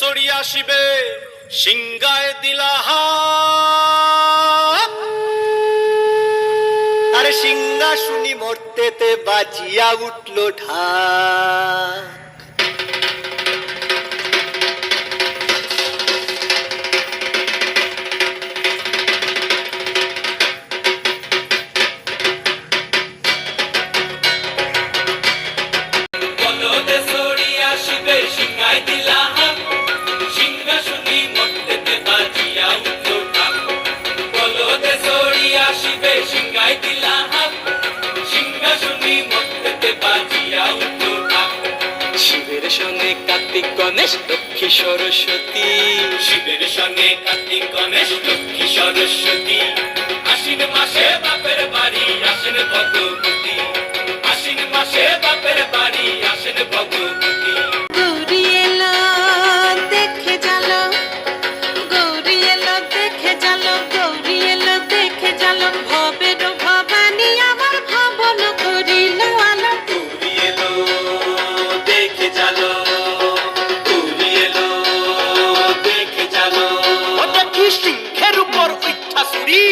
সরিয়া শিবে সিংগায় দিলা আরে সিংহা শুনি মরতেতে বাজিয়া উঠলো ঢাক। শিবের সঙ্গে কার্তিক গণেশ লক্ষ্মী সরস্বতী, শিবের সঙ্গে কার্তিক গণেশ লক্ষ্মী সরস্বতী, আশ্বিন মাসে বাপের বাড়ি আসেন ভগবতী, আশ্বিন মাসে বাপের বাড়ি আসেন ভগবতী। গৌরী এলো দেখে চলো, গৌরী এলো দেখে চলো, গৌরী এলো দেখে চলো, ভবের ভবানী আমার ভবন করিল আলো। গৌরী এলো দেখে চলো, গৌরী এলো দেখে চলো, দেখি সিংহের উপর উঠা চুরি